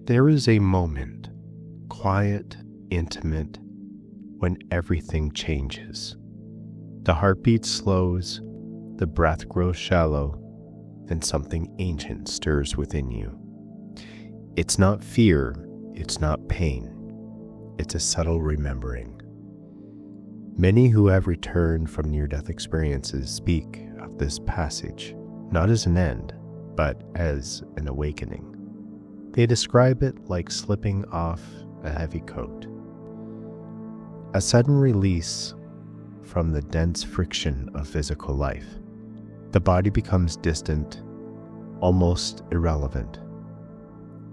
There is a moment, quiet, intimate, when everything changes. The heartbeat slows, the breath grows shallow, and something ancient stirs within you. It's not fear, it's not pain, it's a subtle remembering. Many who have returned from near-death experiences speak of this passage, not as an end, but as an awakening. They describe it like slipping off a heavy coat. A sudden release from the dense friction of physical life. The body becomes distant, almost irrelevant,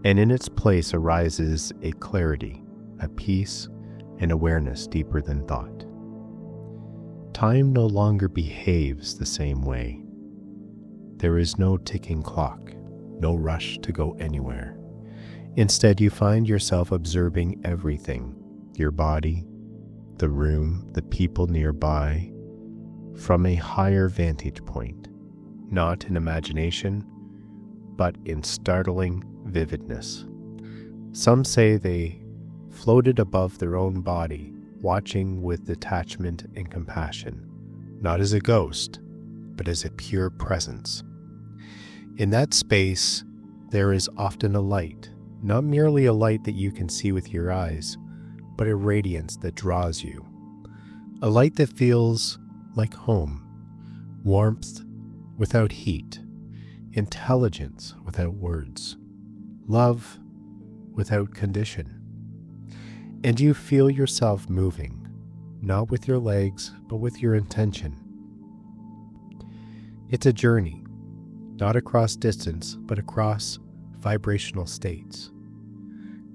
and in its place arises a clarity, a peace, and awareness deeper than thought. Time no longer behaves the same way. There is no ticking clock, no rush to go anywhere. Instead, you find yourself observing everything, your body, the room, the people nearby, from a higher vantage point, not in imagination, but in startling vividness. Some say they floated above their own body, watching with detachment and compassion, not as a ghost, but as a pure presence. In that space, there is often a light, not merely a light that you can see with your eyes, but a radiance that draws you. A light that feels like home, warmth without heat, intelligence without words, love without condition. And you feel yourself moving, not with your legs, but with your intention. It's a journey, not across distance, but across vibrational states.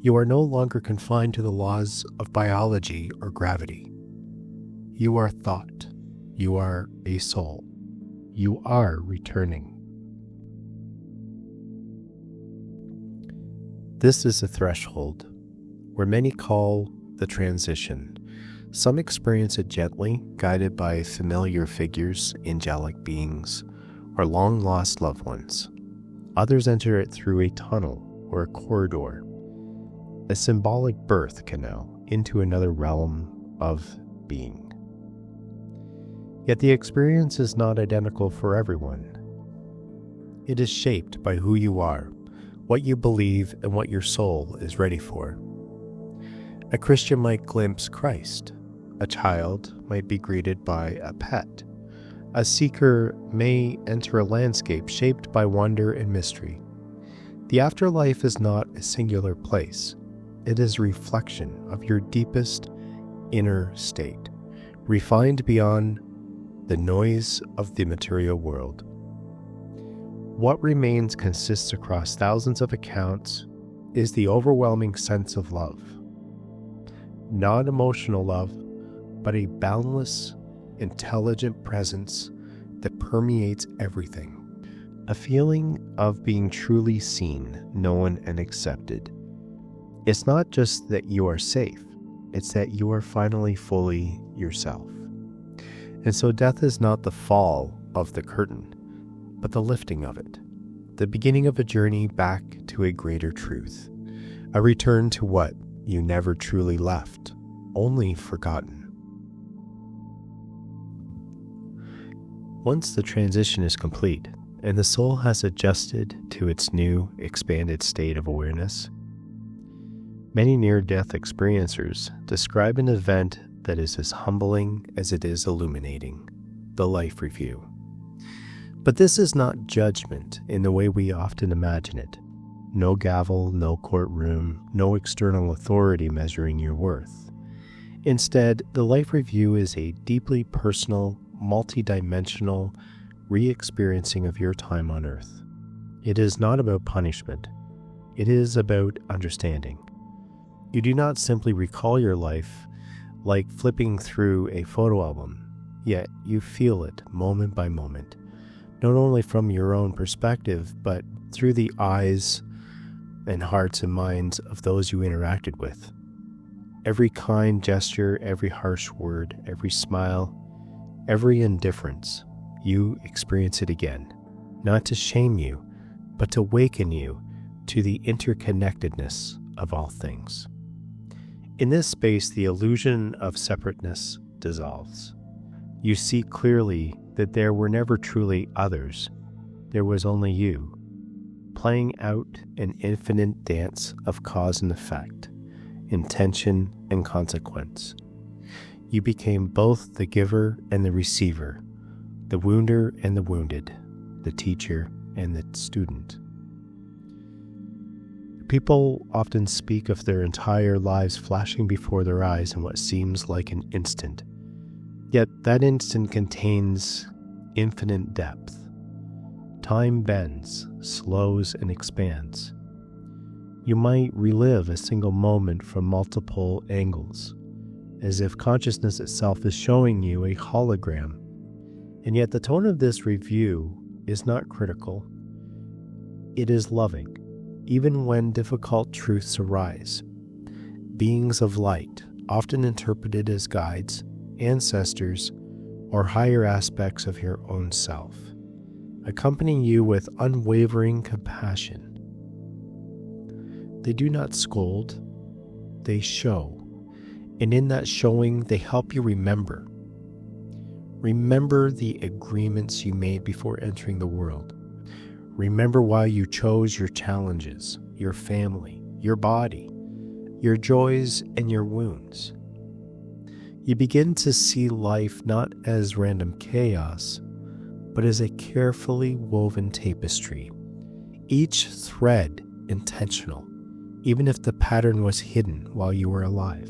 You are no longer confined to the laws of biology or gravity. You are thought. You are a soul. You are returning. This is a threshold, where many call the transition. Some experience it gently, guided by familiar figures, angelic beings, or long-lost loved ones. Others enter it through a tunnel or a corridor, a symbolic birth canal into another realm of being. Yet the experience is not identical for everyone. It is shaped by who you are, what you believe, and what your soul is ready for. A Christian might glimpse Christ. A child might be greeted by a pet. A seeker may enter a landscape shaped by wonder and mystery. The afterlife is not a singular place. It is a reflection of your deepest inner state, refined beyond the noise of the material world. What remains consists across thousands of accounts is the overwhelming sense of love. Not emotional love, but a boundless, intelligent presence that permeates everything. A feeling of being truly seen, known, and accepted. It's not just that you are safe, it's that you are finally fully yourself. And so death is not the fall of the curtain, but the lifting of it, the beginning of a journey back to a greater truth, a return to what you never truly left, only forgotten. Once the transition is complete, and the soul has adjusted to its new, expanded state of awareness, many near-death experiencers describe an event that is as humbling as it is illuminating, the life review. But this is not judgment in the way we often imagine it. No gavel, no courtroom, no external authority measuring your worth. Instead, the life review is a deeply personal, multi-dimensional re-experiencing of your time on earth. It is not about punishment. It is about understanding. You do not simply recall your life like flipping through a photo album, yet you feel it moment by moment, not only from your own perspective, but through the eyes and hearts and minds of those you interacted with. Every kind gesture, every harsh word, every smile, every indifference, you experience it again, not to shame you, but to waken you to the interconnectedness of all things. In this space, the illusion of separateness dissolves. You see clearly that there were never truly others. There was only you, playing out an infinite dance of cause and effect, intention and consequence. You became both the giver and the receiver, the wounder and the wounded, the teacher and the student. People often speak of their entire lives flashing before their eyes in what seems like an instant. Yet that instant contains infinite depth. Time bends, slows, and expands. You might relive a single moment from multiple angles, as if consciousness itself is showing you a hologram. And yet the tone of this review is not critical. It is loving, even when difficult truths arise. Beings of light, often interpreted as guides, ancestors, or higher aspects of your own self, accompany you with unwavering compassion. They do not scold, they show. And in that showing, they help you remember. Remember the agreements you made before entering the world. Remember why you chose your challenges, your family, your body, your joys, and your wounds. You begin to see life not as random chaos, but as a carefully woven tapestry, each thread intentional, even if the pattern was hidden while you were alive.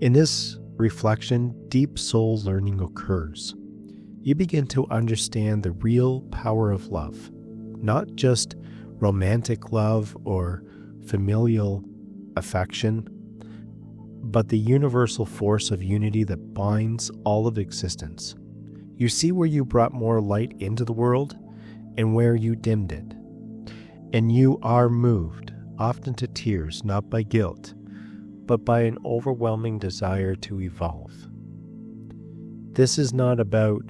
In this reflection, deep soul learning occurs. You begin to understand the real power of love, not just romantic love or familial affection, but the universal force of unity that binds all of existence. You see where you brought more light into the world and where you dimmed it. And you are moved, often to tears, not by guilt, but by an overwhelming desire to evolve. This is not about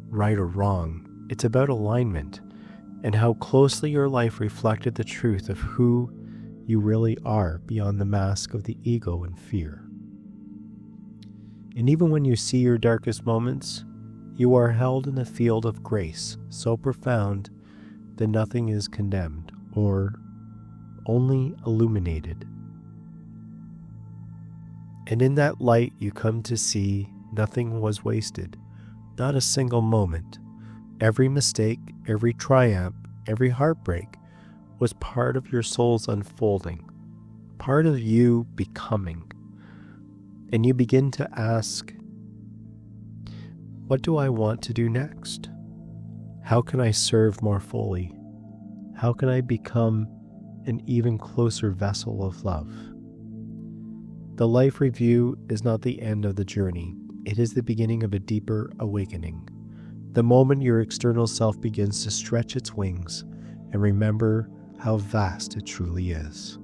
right or wrong, it's about alignment and how closely your life reflected the truth of who you really are beyond the mask of the ego and fear. And even when you see your darkest moments, you are held in a field of grace so profound that nothing is condemned or only illuminated. And in that light you come to see nothing was wasted, not a single moment. Every mistake, every triumph, every heartbreak was part of your soul's unfolding, part of you becoming. And you begin to ask, what do I want to do next? How can I serve more fully? How can I become an even closer vessel of love? The life review is not the end of the journey. It is the beginning of a deeper awakening. The moment your external self begins to stretch its wings and remember how vast it truly is.